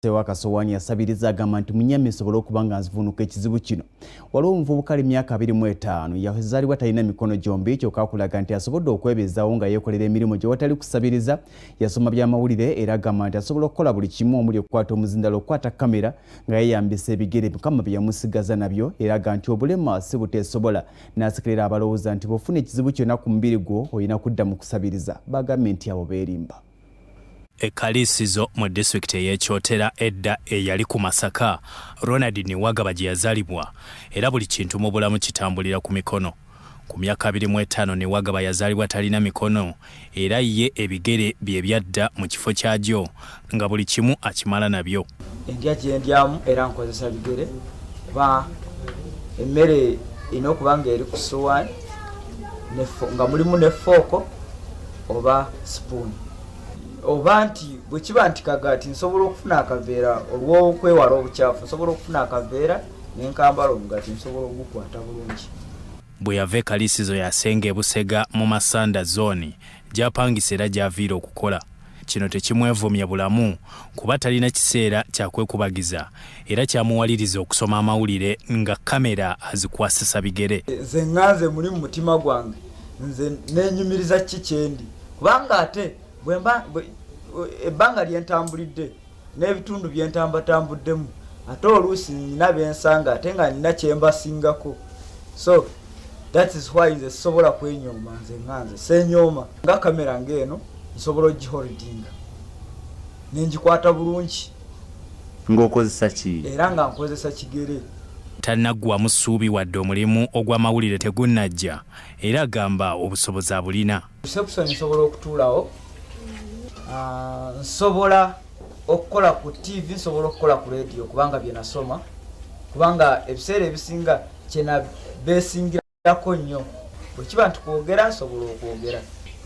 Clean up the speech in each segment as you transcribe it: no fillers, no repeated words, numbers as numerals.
Sewa Kasowani yasabiriza agamba nti Munyama esobola okuba nga nzivunuka ekizibu kino. Waliwo omuvubuka emyaka 25 yazaalibwa talina mikono gyombi kyokka akulaga nti asobodde okwebeezaawo nga yeekolera emirimu gye watali kusabiriza. Yasoma bya mawulire era agamba nti asobola okukola buli kimu omuli okukwata omuzindalo, okukwata kamera nga yeeyambisa ebigere Mukama bye yamusigaza nabyo, era agamba nti obulema si buteesobola. N'asekerera abalowooza nti bw'ofuna ekizibu kyonna ku mubiri gwo olina kudda mu kusabiriza. Bagambye nti abo beerimba. Ekalisizo mu district y'Ekyotera edda eyali ku Masaka, Ronald Niwagaba gye yazaalibwa era buli kintu mu bulamu kitambulira ku mikono. Ku myaka 25 Niwagaba yazaalibwa talina mikono era ye ebigere bye byadda mu kifo kyagyo nga buli kimu akimala nabyo. Endya gye ndyamu era nkozesa bigere ba emmere inokuba nga eri ku ssowaani nga mulimu ne fooko oba spoon. Oba nti bwe kiba nti kagati nsobola okufuna akaveera olw'okwewala obukyafu, nsobola okufuna akaveera n'enkambala omugati nsobola ogukwata bulungi. Bwe yava ekalisizo yasenga e Busega mu Masanda zone gy'apangisa era gy'aviira okukola. Kino tekimwevumya bulamu kuba talina kiseera kyakwekubagiza era kyamuwaliriza okusoma amawulire nga kamera azikwasisa bigere. Nze nganze muli mu mutima gwange nze neenyumiriza kikyendi kubanga ate ebbanga lyentambulidde n'ebitundu byentambatambuddemu ate oluusi nina bensanga ate nga nina kyembasingako. So that is why nze sobola kwenyooma nze nganze senyooma nga kamera ng'eno nsobola ogiholdinga nengikwata bulungi ng'okozesa ki era nga nkozesa kigere. Tannaggwamu ssuubi wadde omulimu ogw'amawulire tegunnajja era agamba obusobozi abulina. Reception nsobola okutuulawo, nsobola okukola ku TV, nsobola okukola ku radio kubanga bye nasoma, kubanga ebiseera ebisinga kyena beesingirako nnyo. Bwe kiba nti kwogera nsobola okwogera,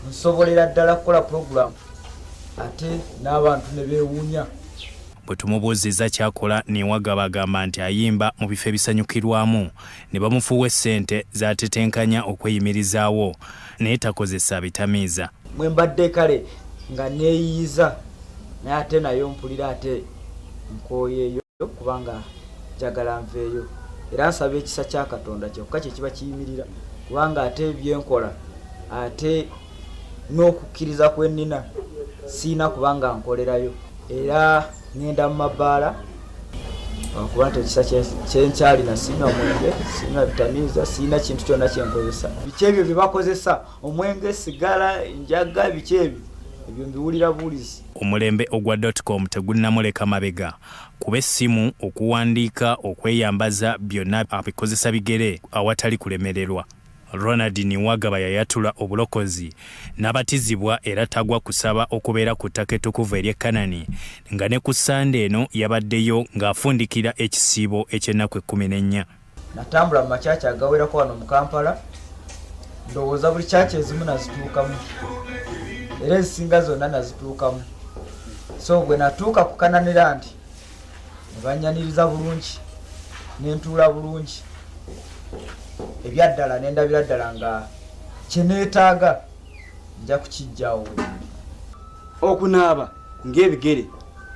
nsobolera ddala kukola program ate n'abantu ne beewuunya. Bwe tumubuuzizza kyakola Niwagaba agamba nti ayimba mu bifo ebisanyukirwamu ne bamufuuwa essente z'atetenkanya okweyimirizaawo naye takozesa bitamiiza. Mwe mbadde kale nga neeyiiza naye ate nayo mpulira ate nkooyeeyo kubanga njagala nveeyo era nsaba ekisa kya Katonda kyokka kye kiba kiyimirira kubanga ate byenkola ate n'okukkiriza kwe nnina siina kubanga nkolerayo era ngenda mu mabbaala kuba nti ekisa kyenkyalina siina omwenge, siina bitamiiza, siina kintu kyonna kyenkozesa. Biki ebyo bye bakozesa omwenge, sigala, njaga, biki ebyo ebyo mbiwulira buulizi. Omulembe ogwa .com tegunnamuleka mabega kuba essimu, okuwandiika, okweyambaza byonna abikozesa bigere awatali kulemererwa. Ronald Niwagaba yayatula obulokozi n'abatizibwa era tagwa kusaba okubeera ku ttaka ettukuvu ery'e Kanani nga ne ku Sande eno yabaddeyo ng'afundikira ekisiibo eky'ennaku 14. Natambula mu makyaki agawerako wano mu Kampala, ndowooza buli kyaki ezimu nazituukamu era ezisinga zonna nazituukamu. So bwe natuuka ku Kananirand ne bannyaniriza bulungi n'entuula bulungi, ebyaddala n'endabira ddala nga kyeneetaaga nja kukijjawo. Okunaaba ng'ebigere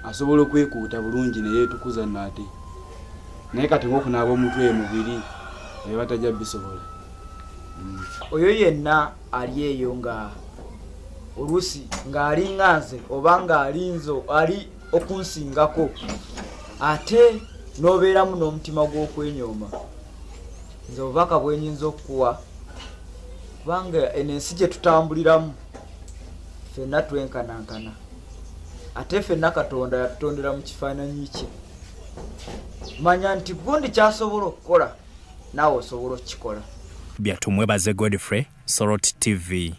asobola okwekuuta bulungi ne yeetukuza nate, naye kati ng'okunaaba omutwe mubiri naye batajja bisobola. Oyo yenna ali eyo nga oluusi ng'ali nganze oba ng'alinzo ali okunsingako ate n'obeeramu n'omutima gw'okwenyooma, nze obubaka bwe nnyinza okukuwa kubanga eno ensi gye tutambuliramu ffenna twenkanankana ate ffenna Katonda yatutondera mu kifaananyi kye. Manya nti gundi kyasobola okukola naawe osobola okukikola. Byatumwebaze Godfrey, Sorot TV.